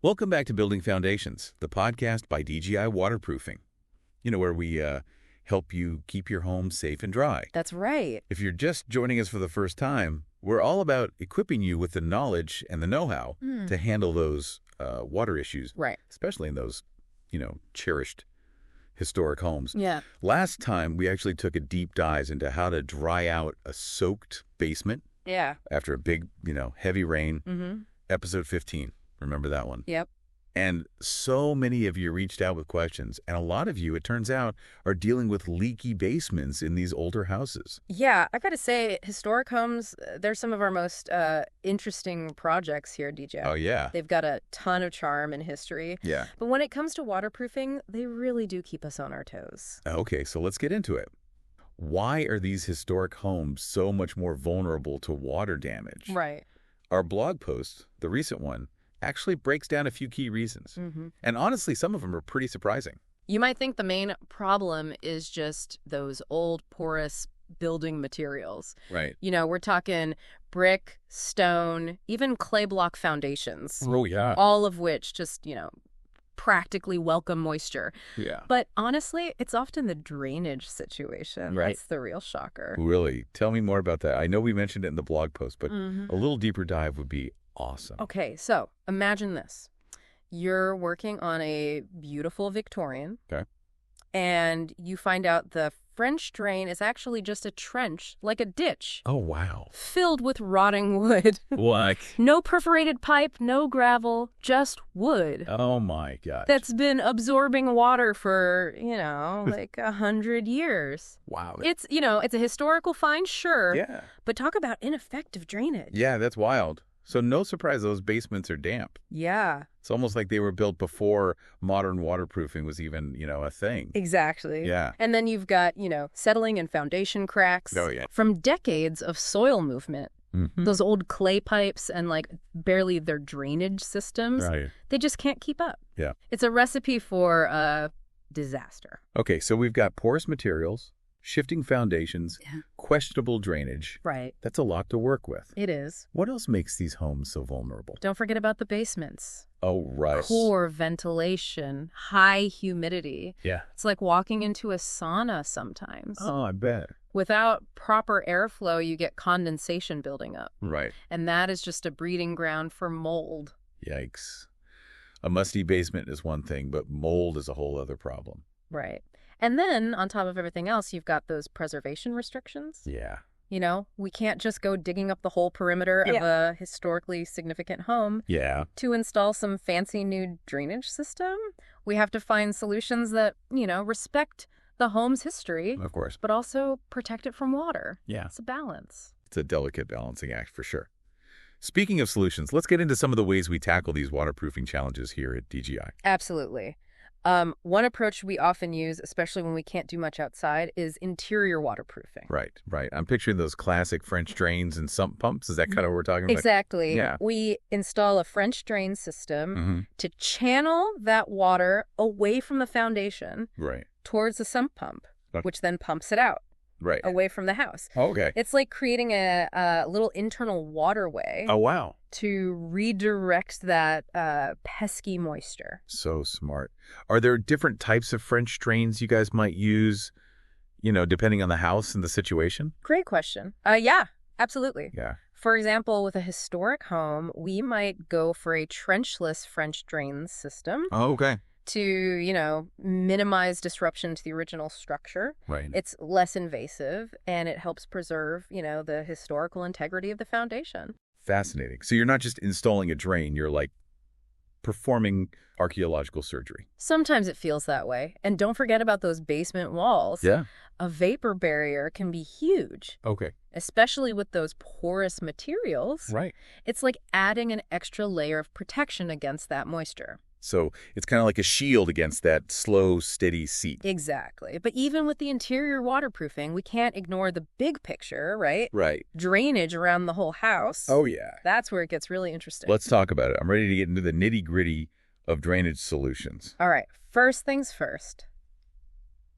Welcome back to Building Foundations, the podcast by DGI Waterproofing. Where we help you keep your home safe and dry. That's right. If you're just joining us for the first time, we're all about equipping you with the knowledge and the know-how to handle those water issues, Right. especially in those, cherished historic homes. Yeah. Last time, we actually took a deep dive into how to dry out a soaked basement Yeah. after a big, heavy rain. Mm-hmm. Episode 15. Remember that one? Yep. And so many of you reached out with questions, and a lot of you, it turns out, are dealing with leaky basements in these older houses. Yeah, I gotta say, historic homes, they're some of our most interesting projects here, DJ. Oh, yeah. They've got a ton of charm and history. Yeah. But when it comes to waterproofing, they really do keep us on our toes. Okay, so let's get into it. Why are these historic homes so much more vulnerable to water damage? Right. Our blog post, the recent one, actually breaks down a few key reasons. Mm-hmm. And honestly, some of them are pretty surprising. You might think the main problem is just those old porous building materials. Right. We're talking brick, stone, even clay block foundations, Oh, yeah. all of which just, practically welcome moisture. Yeah. But honestly, it's often the drainage situation. Right. That's the real shocker. Really? Tell me more about that. I know we mentioned it in the blog post, but Mhm. a little deeper dive would be awesome. Okay, so imagine this. You're working on a beautiful Victorian. Okay. And you find out the French drain is actually just a trench, like a ditch, Oh, wow. filled with rotting wood. What? No perforated pipe, no gravel, just wood. Oh, my gosh. That's been absorbing water for, like 100 years. Wow. It's a historical find, sure. Yeah. But talk about ineffective drainage. Yeah, that's wild. So no surprise those basements are damp. Yeah, It's almost like they were built before modern waterproofing was even, a thing. exactly. Yeah. And then you've got, settling and foundation cracks. Oh, yeah. From decades of soil movement. Mhm. Those old clay pipes and barely their drainage systems, Right. they just can't keep up. Yeah. It's a recipe for disaster. Okay, so we've got porous materials, shifting foundations, Yeah. questionable drainage. Right. That's a lot to work with. It is. What else makes these homes so vulnerable? Don't forget about the basements. Oh, right. Poor ventilation, high humidity. Yeah. It's like walking into a sauna sometimes. Oh, I bet. Without proper airflow, you get condensation building up. Right. And that is just a breeding ground for mold. Yikes. A musty basement is one thing, but mold is a whole other problem. Right. And then, on top of everything else, you've got those preservation restrictions. Yeah. We can't just go digging up the whole perimeter of a historically significant home Yeah. to install some fancy new drainage system. We have to find solutions that, respect the home's history, Of course. but also protect it from water. Yeah. It's a balance. It's a delicate balancing act for sure. Speaking of solutions, let's get into some of the ways we tackle these waterproofing challenges here at DGI. Absolutely. One approach we often use, especially when we can't do much outside, is interior waterproofing. Right, right. I'm picturing those classic French drains and sump pumps. Is that kind of what we're talking about? Exactly. Yeah. We install a French drain system Mm-hmm. to channel that water away from the foundation Right, towards the sump pump, Okay. which then pumps it out right. away from the house. Okay. It's like creating a little internal waterway Oh, wow. to redirect that pesky moisture. So smart. Are there different types of French drains you guys might use, depending on the house and the situation? Great question. Yeah, absolutely. Yeah. For example, with a historic home, we might go for a trenchless French drain system Oh, okay. to, minimize disruption to the original structure. Right. It's less invasive and it helps preserve, the historical integrity of the foundation. Fascinating. So you're not just installing a drain, you're like performing archaeological surgery. Sometimes it feels that way. And don't forget about those basement walls. Yeah. A vapor barrier can be huge, Okay. especially with those porous materials. Right. It's like adding an extra layer of protection against that moisture. So it's kind of like a shield against that slow, steady seep. Exactly. But even with the interior waterproofing, we can't ignore the big picture, right? Right. Drainage around the whole house. Oh, yeah. That's where it gets really interesting. Let's talk about it. I'm ready to get into the nitty-gritty of drainage solutions. All right. First things first.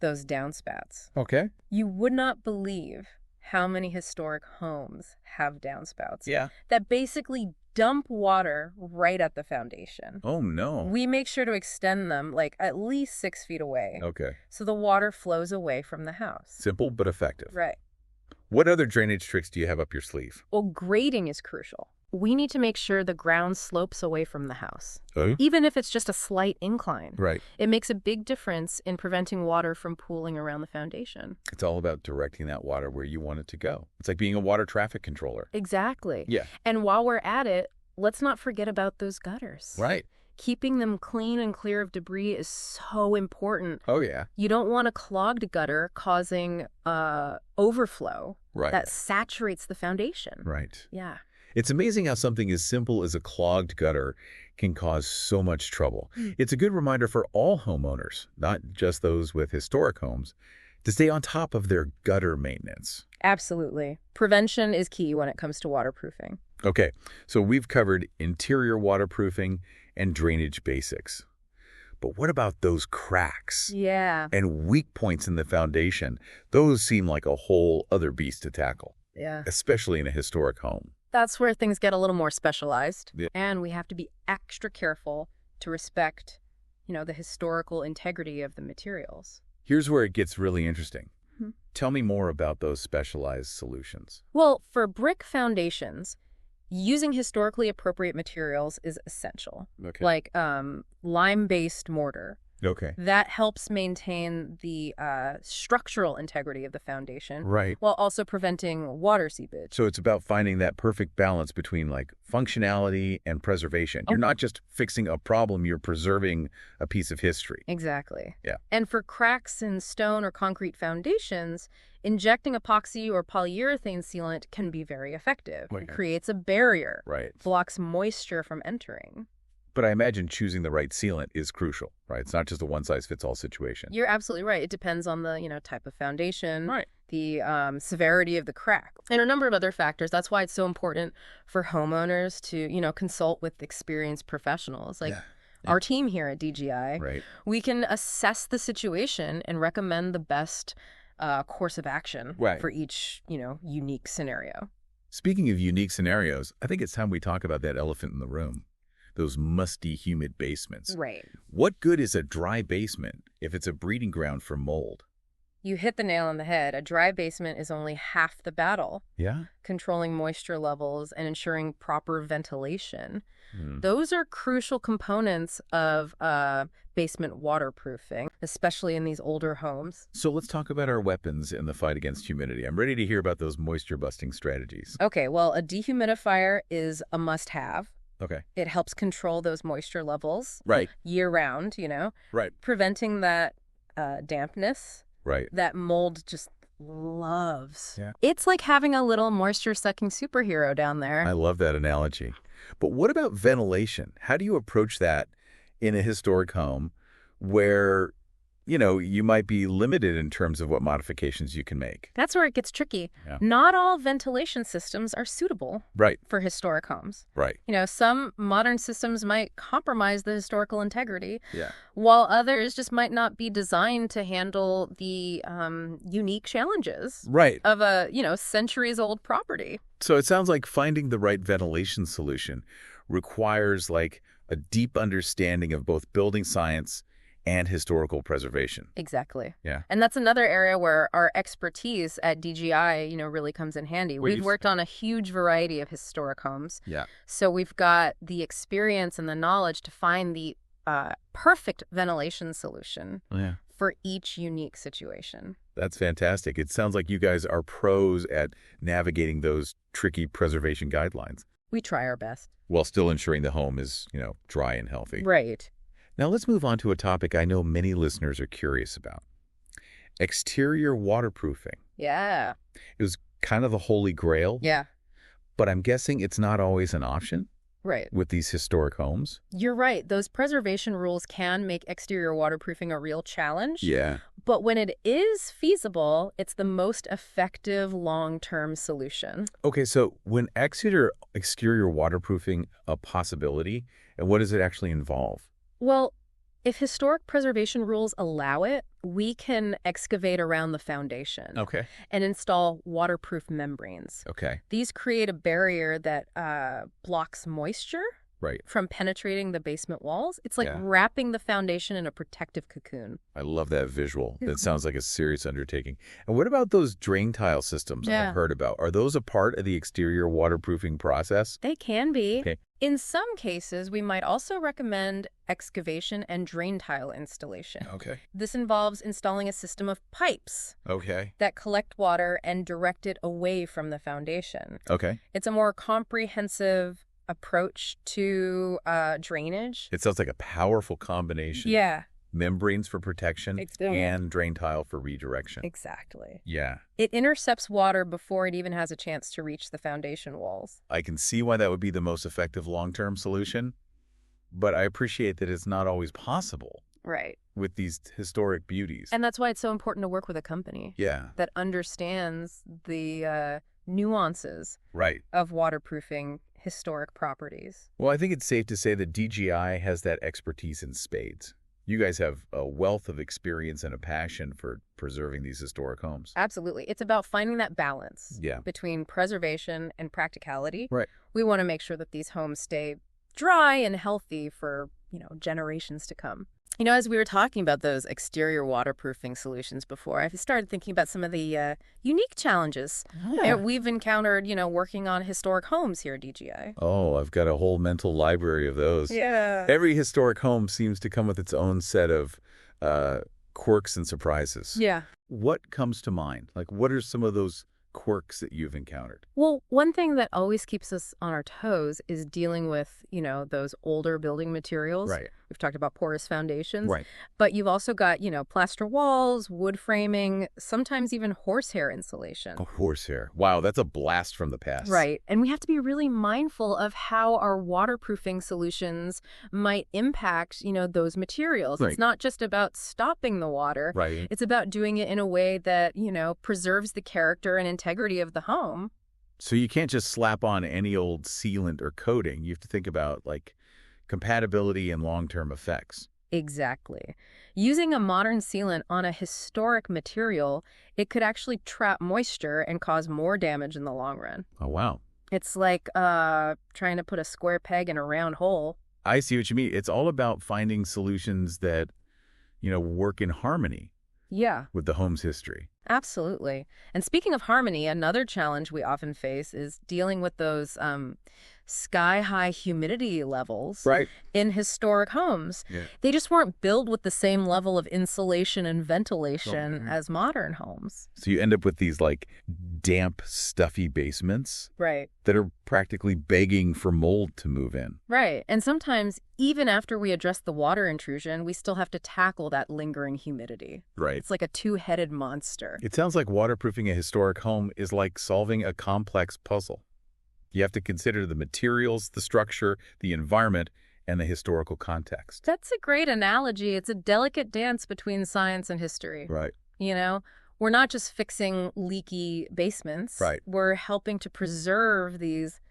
Those downspouts. Okay. You would not believe how many historic homes have downspouts Yeah. that basically dump water right at the foundation. Oh, no. We make sure to extend them like at least 6 feet away. Okay. So the water flows away from the house. Simple but effective. Right. What other drainage tricks do you have up your sleeve? Well, grading is crucial. We need to make sure the ground slopes away from the house, Oh? even if it's just a slight incline. Right. It makes a big difference in preventing water from pooling around the foundation. It's all about directing that water where you want it to go. It's like being a water traffic controller. Exactly. Yeah. And while we're at it, let's not forget about those gutters. Right. Keeping them clean and clear of debris is so important. Oh, yeah. You don't want a clogged gutter causing overflow Right. that saturates the foundation. Right. Yeah. It's amazing how something as simple as a clogged gutter can cause so much trouble. It's a good reminder for all homeowners, not just those with historic homes, to stay on top of their gutter maintenance. Absolutely. Prevention is key when it comes to waterproofing. Okay, so we've covered interior waterproofing and drainage basics. But what about those cracks Yeah. and weak points in the foundation? Those seem like a whole other beast to tackle, Yeah. especially in a historic home. That's where things get a little more specialized. Yeah. And we have to be extra careful to respect, the historical integrity of the materials. Here's where it gets really interesting. Mhm. Tell me more about those specialized solutions. Well, for brick foundations, using historically appropriate materials is essential. Okay. Like lime-based mortar. Okay. That helps maintain the structural integrity of the foundation Right. while also preventing water seepage. So it's about finding that perfect balance between like functionality and preservation. You're not just fixing a problem, you're preserving a piece of history. Exactly. Yeah. And for cracks in stone or concrete foundations, injecting epoxy or polyurethane sealant can be very effective. Okay. It creates a barrier, Right. blocks moisture from entering. But I imagine choosing the right sealant is crucial, right? It's not just a one-size-fits-all situation. You're absolutely right. It depends on the, type of foundation, Right. the severity of the crack, and a number of other factors. That's why it's so important for homeowners to, consult with experienced professionals. Like Yeah. our team here at DGI, Right. we can assess the situation and recommend the best course of action Right. for each, unique scenario. Speaking of unique scenarios, I think it's time we talk about that elephant in the room. Those musty, humid basements. Right. What good is a dry basement if it's a breeding ground for mold? You hit the nail on the head. A dry basement is only half the battle. Yeah? Controlling moisture levels and ensuring proper ventilation. Hmm. Those are crucial components of basement waterproofing, especially in these older homes. So let's talk about our weapons in the fight against humidity. I'm ready to hear about those moisture-busting strategies. Okay, well, a dehumidifier is a must-have. Okay. It helps control those moisture levels Right. year-round, Right. preventing that dampness Right. that mold just loves. Yeah. It's like having a little moisture-sucking superhero down there. I love that analogy. But what about ventilation? How do you approach that in a historic home where, you might be limited in terms of what modifications you can make? That's where it gets tricky. Yeah. Not all ventilation systems are suitable Right. for historic homes. Right. Some modern systems might compromise the historical integrity, Yeah. while others just might not be designed to handle the unique challenges Right. of a, centuries-old property. So it sounds like finding the right ventilation solution requires like a deep understanding of both building science and historical preservation. Exactly. Yeah. And that's another area where our expertise at DGI, really comes in handy. Wait, We've you- worked on a huge variety of historic homes. Yeah. So we've got the experience and the knowledge to find the perfect ventilation solution Yeah. for each unique situation. That's fantastic. It sounds like you guys are pros at navigating those tricky preservation guidelines We try our best. while still ensuring the home is, dry and healthy. Right. Now let's move on to a topic I know many listeners are curious about. Exterior waterproofing. Yeah. It was kind of the holy grail, Yeah. but I'm guessing it's not always an option Right. with these historic homes. You're right. Those preservation rules can make exterior waterproofing a real challenge. Yeah. But when it is feasible, it's the most effective long-term solution. Okay, so when exterior waterproofing a possibility, and what does it actually involve? Well, If historic preservation rules allow it, we can excavate around the foundation Okay. and install waterproof membranes. Okay. These create a barrier that blocks moisture Right. from penetrating the basement walls. It's like Yeah. wrapping the foundation in a protective cocoon. I love that visual. That sounds like a serious undertaking. And what about those drain tile systems Yeah. I've heard about? Are those a part of the exterior waterproofing process? They can be. Okay. In some cases, we might also recommend excavation and drain tile installation. Okay. This involves installing a system of pipes Okay. that collect water and direct it away from the foundation. Okay. It's a more comprehensive approach to drainage. It sounds like a powerful combination. Yeah, Membranes for protection Exactly. and drain tile for redirection. exactly. Yeah. It intercepts water before it even has a chance to reach the foundation walls. I can see why that would be the most effective long-term solution, but I appreciate that it's not always possible Right. with these historic beauties. And that's why it's so important to work with a company Yeah. that understands the nuances Right. of waterproofing historic properties. Well, I think it's safe to say that DGI has that expertise in spades. You guys have a wealth of experience and a passion for preserving these historic homes. Absolutely. It's about finding that balance Yeah. between preservation and practicality. Right. We want to make sure that these homes stay dry and healthy for, generations to come. As we were talking about those exterior waterproofing solutions before, I've started thinking about some of the unique challenges that we've encountered, working on historic homes here at DGI. Oh, I've got a whole mental library of those. Yeah. Every historic home seems to come with its own set of quirks and surprises. Yeah. What comes to mind? Like, what are some of those quirks that you've encountered? Well, one thing that always keeps us on our toes is dealing with, those older building materials. Right. We've talked about porous foundations. Right. But you've also got, plaster walls, wood framing, sometimes even horsehair insulation. Oh, horsehair. Wow, that's a blast from the past. Right. And we have to be really mindful of how our waterproofing solutions might impact, those materials. Right. It's not just about stopping the water. Right. It's about doing it in a way that, preserves the character and integrity of the home. So you can't just slap on any old sealant or coating. You have to think about, like, compatibility and long-term effects. Exactly. Using a modern sealant on a historic material, it could actually trap moisture and cause more damage in the long run. Oh, wow. It's like trying to put a square peg in a round hole. I see what you mean. It's all about finding solutions that, work in harmony Yeah, with the home's history. absolutely. And speaking of harmony, another challenge we often face is dealing with those sky-high humidity levels Right. in historic homes. Yeah. They just weren't built with the same level of insulation and ventilation Mhm. as modern homes. So you end up with these, like, damp, stuffy basements Right. that are practically begging for mold to move in. Right. And sometimes, even after we address the water intrusion, we still have to tackle that lingering humidity. Right. It's like a two-headed monster. It sounds like waterproofing a historic home is like solving a complex puzzle. You have to consider the materials, the structure, the environment, and the historical context. That's a great analogy. It's a delicate dance between science and history. Right. We're not just fixing leaky basements. Right. We're helping to preserve these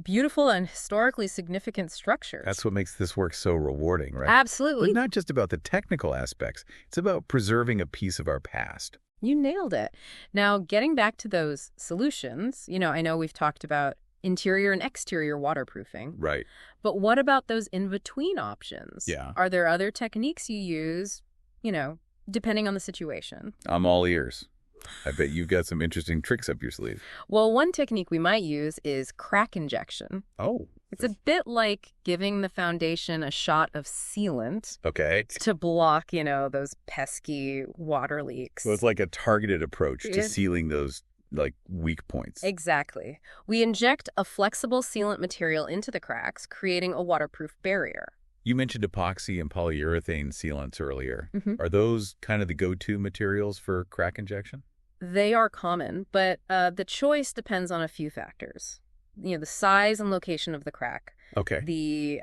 beautiful and historically significant structures. That's what makes this work so rewarding, right? Absolutely. But not just about the technical aspects. It's about preserving a piece of our past. You nailed it. Now, getting back to those solutions, I know we've talked about interior and exterior waterproofing, Right. but what about those in-between options? Yeah. Are there other techniques you use, depending on the situation? I'm all ears. I bet you've got some interesting tricks up your sleeve. Well, one technique we might use is crack injection. Oh. It's a bit like giving the foundation a shot of sealant Okay. to block, those pesky water leaks. So it's like a targeted approach to Yeah. sealing those, like, weak points. Exactly. We inject a flexible sealant material into the cracks, creating a waterproof barrier. You mentioned epoxy and polyurethane sealants earlier. Mhm. Are those kind of the go-to materials for crack injection? They are common, but the choice depends on a few factors. The size and location of the crack, Okay. the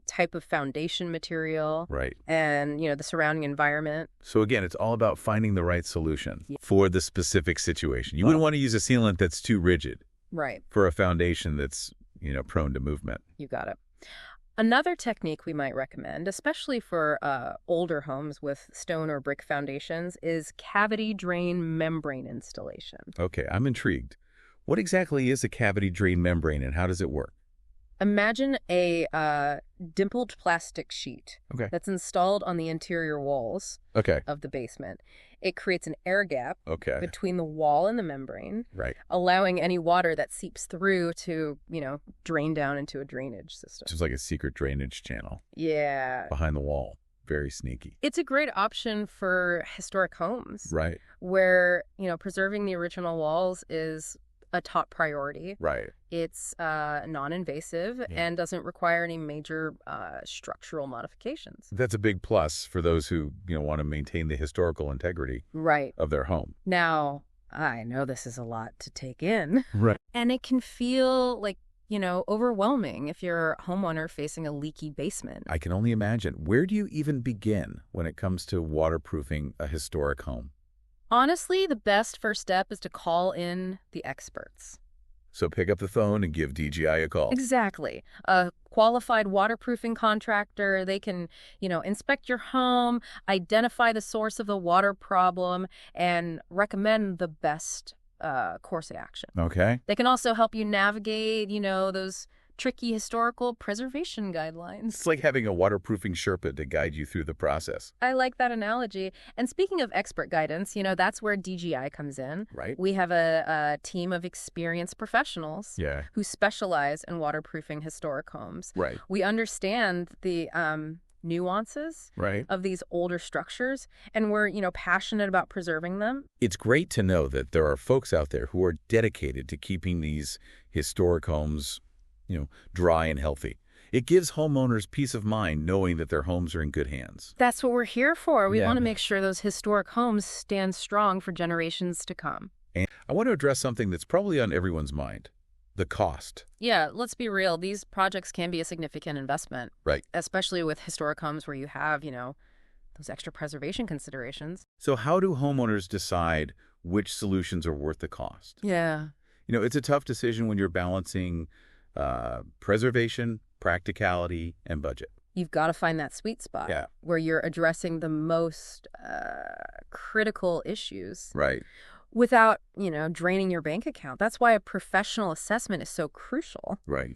type of foundation material, Right. and, the surrounding environment. So again, it's all about finding the right solution Yeah. for the specific situation. You wouldn't want to use a sealant that's too rigid Right. for a foundation that's, prone to movement. You got it. Another technique we might recommend, especially for older homes with stone or brick foundations, is cavity drain membrane installation. Okay, I'm intrigued. What exactly is a cavity drain membrane and how does it work? Imagine a dimpled plastic sheet Okay. that's installed on the interior walls Okay. of the basement. It creates an air gap Okay. between the wall and the membrane, Right. allowing any water that seeps through to, drain down into a drainage system. Just like a secret drainage channel Yeah. behind the wall. Very sneaky. It's a great option for historic homes Right. where, preserving the original walls is a top priority. Right. It's non-invasive and doesn't require any major structural modifications. That's a big plus for those who, want to maintain the historical integrity Right. of their home. Now, I know this is a lot to take in. Right. And it can feel like, overwhelming if you're a homeowner facing a leaky basement. I can only imagine. Where do you even begin when it comes to waterproofing a historic home? Honestly, the best first step is to call in the experts. So pick up the phone and give DGI a call. Exactly. A qualified waterproofing contractor, they can, inspect your home, identify the source of the water problem, and recommend the best course of action. Okay. They can also help you navigate, those tricky historical preservation guidelines. It's like having a waterproofing Sherpa to guide you through the process. I like that analogy. And speaking of expert guidance, that's where DGI comes in. Right. We have a team of experienced professionals who specialize in waterproofing historic homes. Right. We understand the nuances Right. of these older structures, and we're, passionate about preserving them. It's great to know that there are folks out there who are dedicated to keeping these historic homes, dry and healthy. It gives homeowners peace of mind knowing that their homes are in good hands. That's what we're here for. We Yeah. want to make sure those historic homes stand strong for generations to come. And I want to address something that's probably on everyone's mind, the cost. Yeah, let's be real. These projects can be a significant investment. Right. Especially with historic homes where you have, those extra preservation considerations. So how do homeowners decide which solutions are worth the cost? Yeah. It's a tough decision when you're balancing preservation, practicality, and budget. You've got to find that sweet spot where you're addressing the most critical issues. Right. Without, draining your bank account. That's why a professional assessment is so crucial. Right.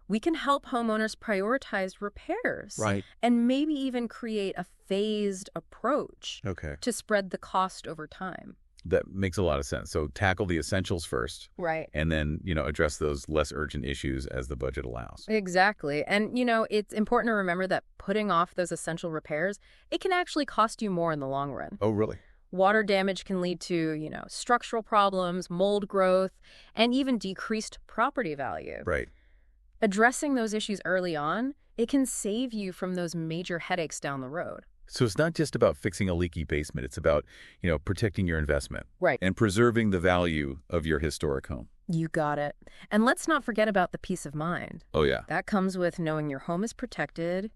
We can help homeowners prioritize repairs. Right. And maybe even create a phased approach to spread the cost over time. That makes a lot of sense. So tackle the essentials first. Right. And then, address those less urgent issues as the budget allows. Exactly. And, it's important to remember that putting off those essential repairs, it can actually cost you more in the long run. Oh, really? Water damage can lead to, structural problems, mold growth, and even decreased property value. Right. Addressing those issues early on, it can save you from those major headaches down the road. So it's not just about fixing a leaky basement. It's about, protecting your investment. Right. And preserving the value of your historic home. You got it. And let's not forget about the peace of mind. Oh, yeah. That comes with knowing your home is protected.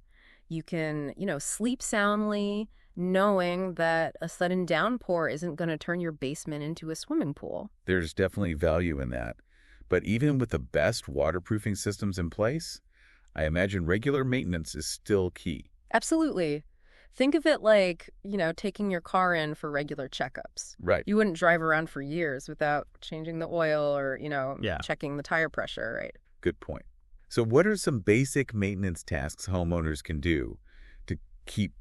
You can, sleep soundly, knowing that a sudden downpour isn't going to turn your basement into a swimming pool. There's definitely value in that. But even with the best waterproofing systems in place, I imagine regular maintenance is still key. Absolutely. Think of it like, taking your car in for regular checkups. Right. You wouldn't drive around for years without changing the oil or, checking the tire pressure, right? Good point. So what are some basic maintenance tasks homeowners can do to keep,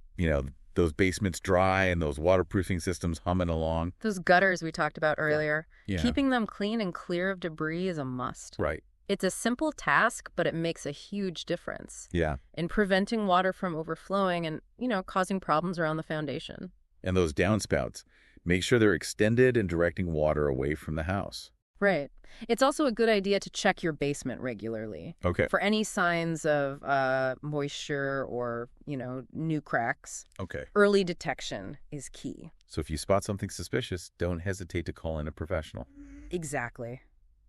those basements dry and those waterproofing systems humming along? Those gutters we talked about earlier, Yeah. keeping them clean and clear of debris is a must. Right. It's a simple task, but it makes a huge difference Yeah. in preventing water from overflowing and, causing problems around the foundation. And those downspouts, make sure they're extended and directing water away from the house. Right. It's also a good idea to check your basement regularly Okay. for any signs of moisture or, new cracks. Okay. Early detection is key. So if you spot something suspicious, don't hesitate to call in a professional. Exactly.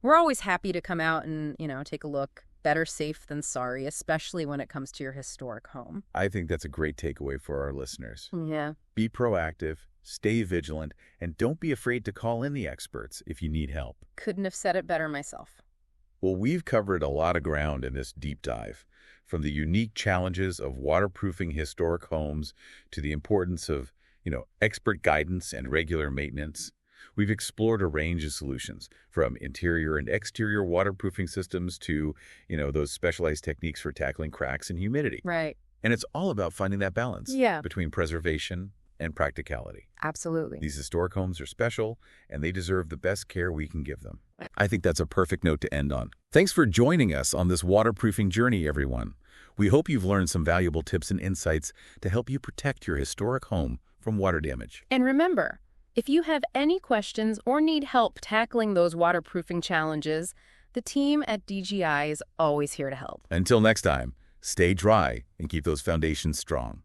We're always happy to come out and, take a look. Better safe than sorry, especially when it comes to your historic home. I think that's a great takeaway for our listeners. Yeah. Be proactive, stay vigilant, and don't be afraid to call in the experts if you need help. Couldn't have said it better myself. Well, we've covered a lot of ground in this deep dive, from the unique challenges of waterproofing historic homes to the importance of, expert guidance and regular maintenance. We've explored a range of solutions, from interior and exterior waterproofing systems to, those specialized techniques for tackling cracks and humidity. Right. And it's all about finding that balance Yeah. between preservation and practicality. Absolutely. These historic homes are special, and they deserve the best care we can give them. I think that's a perfect note to end on. Thanks for joining us on this waterproofing journey, everyone. We hope you've learned some valuable tips and insights to help you protect your historic home from water damage. And remember, if you have any questions or need help tackling those waterproofing challenges, the team at DGI is always here to help. Until next time, stay dry and keep those foundations strong.